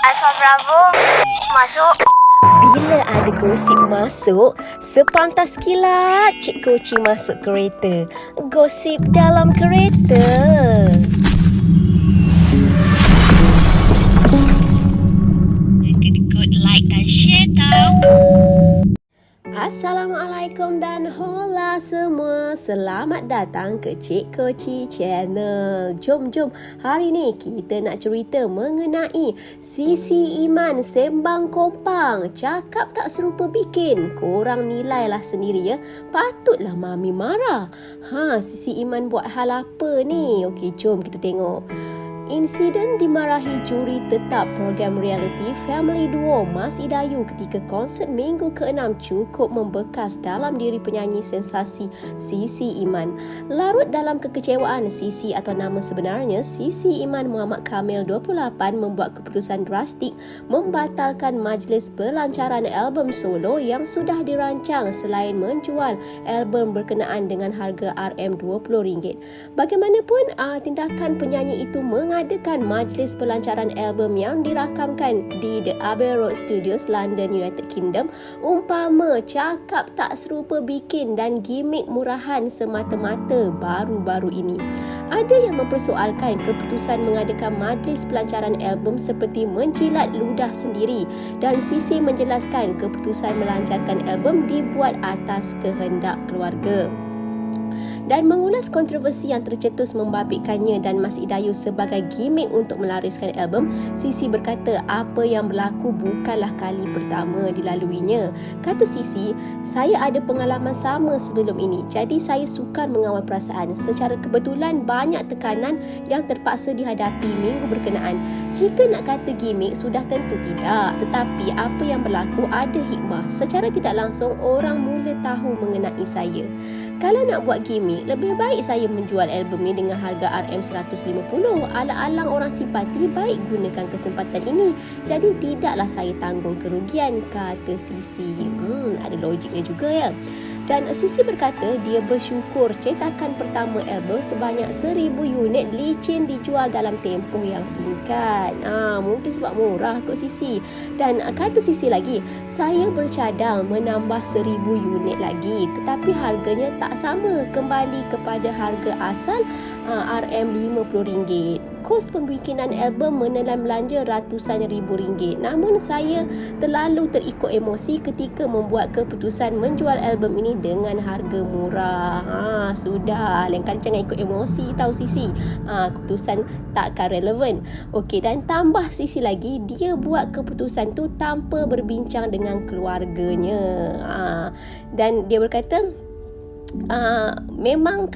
Alfa Bravo, masuk. Bila ada gosip masuk, sepantas kilat Cik Koci masuk kereta. Gosip dalam kereta. Kedekut like dan share tau. Assalamualaikum dan hola semua. Selamat datang ke Cik Koci Channel. Jom. Hari ni kita nak cerita mengenai Sisi Iman sembang kompang. Cakap tak serupa bikin. Korang nilailah sendiri ya. Patutlah Mami marah. Sisi Iman buat hal apa ni? Okey, jom kita tengok. Insiden dimarahi juri tetap program reality Family Duo Mas Idayu ketika konsert minggu ke-6 cukup membekas dalam diri penyanyi sensasi Sisi Iman. Larut dalam kekecewaan, Sisi atau nama sebenarnya Sisi Iman Muhammad Kamil 28 membuat keputusan drastik membatalkan majlis pelancaran album solo yang sudah dirancang selain menjual album berkenaan dengan harga RM20. Bagaimanapun, tindakan penyanyi itu mengadakan majlis pelancaran album yang dirakamkan di The Abbey Road Studios, London, United Kingdom umpama cakap tak serupa bikin dan gimmick murahan semata-mata baru-baru ini. Ada yang mempersoalkan keputusan mengadakan majlis pelancaran album seperti menjilat ludah sendiri, dan Sisi menjelaskan keputusan melancarkan album dibuat atas kehendak keluarga. Dan mengulas kontroversi yang tercetus membabitkannya dan Mas Idayu sebagai gimmick untuk melariskan album, Sisi berkata apa yang berlaku bukanlah kali pertama dilaluinya. Kata Sisi, saya ada pengalaman sama sebelum ini, jadi saya sukar mengawal perasaan. Secara kebetulan banyak tekanan yang terpaksa dihadapi minggu berkenaan. Jika nak kata gimmick, sudah tentu tidak. Tetapi apa yang berlaku ada hikmah. Secara tidak langsung, orang mula tahu mengenai saya. Kalau nak buat gimmick, lebih baik saya menjual album ni dengan harga RM150. Alang-alang orang simpati, baik gunakan kesempatan ini. Jadi tidaklah saya tanggung kerugian, kata Sisi. Ada logiknya juga ya. Dan Sisi berkata dia bersyukur cetakan pertama album sebanyak 1,000 unit licin dijual dalam tempoh yang singkat. Mungkin sebab murah kot Sisi. Dan kata Sisi lagi, saya bercadang menambah 1,000 unit lagi, tetapi harganya tak sama, kembali kepada harga asal RM50. Kos pembikinan album menelan belanja ratusan ribu ringgit. Namun saya terlalu terikut emosi ketika membuat keputusan menjual album ini dengan harga murah. Sudah, lain kali jangan ikut emosi tahu Sisi. Keputusan takkan relevan. Okey, dan tambah Sisi lagi, dia buat keputusan tu tanpa berbincang dengan keluarganya. Dan dia berkata memang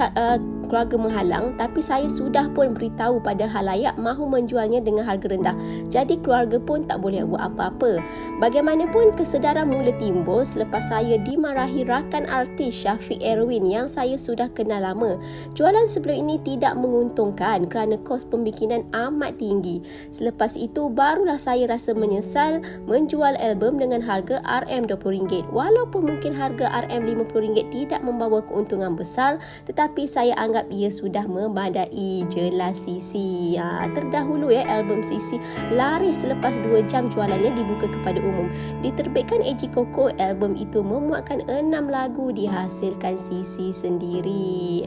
keluarga menghalang, tapi saya sudah pun beritahu pada halayak mahu menjualnya dengan harga rendah. Jadi keluarga pun tak boleh buat apa-apa. Bagaimanapun, kesedaran mula timbul selepas saya dimarahi rakan artis Syafiq Erwin yang saya sudah kenal lama. Jualan sebelum ini tidak menguntungkan kerana kos pembikinan amat tinggi. Selepas itu barulah saya rasa menyesal menjual album dengan harga RM20. Walaupun mungkin harga RM50 tidak membawa keuntungan besar, tetapi saya anggap ia sudah memadai, jelas Sisi. Terdahulu album Sisi laris selepas 2 jam jualannya dibuka kepada umum. Diterbitkan AG Koko, album itu memuatkan 6 lagu dihasilkan Sisi sendiri.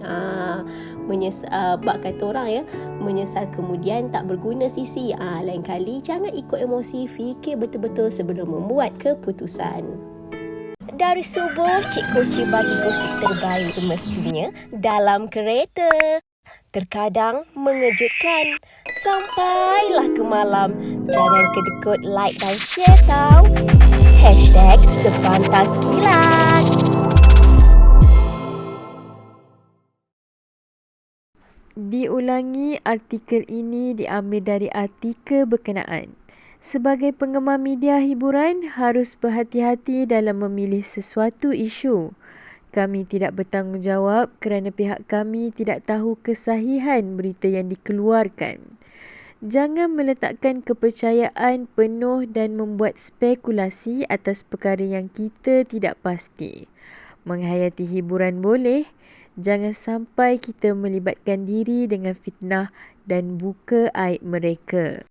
Bak kata orang menyesal kemudian tak berguna Sisi. Lain kali jangan ikut emosi, fikir betul-betul sebelum membuat keputusan. Dari subuh, Cik Koci bagi gosip terbaik semestinya dalam kereta. Terkadang mengejutkan. Sampailah ke malam. Jangan kedekut like dan share tau. #sepantaskilat. Diulangi, artikel ini diambil dari artikel berkenaan. Sebagai penggemar media hiburan, harus berhati-hati dalam memilih sesuatu isu. Kami tidak bertanggungjawab kerana pihak kami tidak tahu kesahihan berita yang dikeluarkan. Jangan meletakkan kepercayaan penuh dan membuat spekulasi atas perkara yang kita tidak pasti. Menghayati hiburan boleh, jangan sampai kita melibatkan diri dengan fitnah dan buka aib mereka.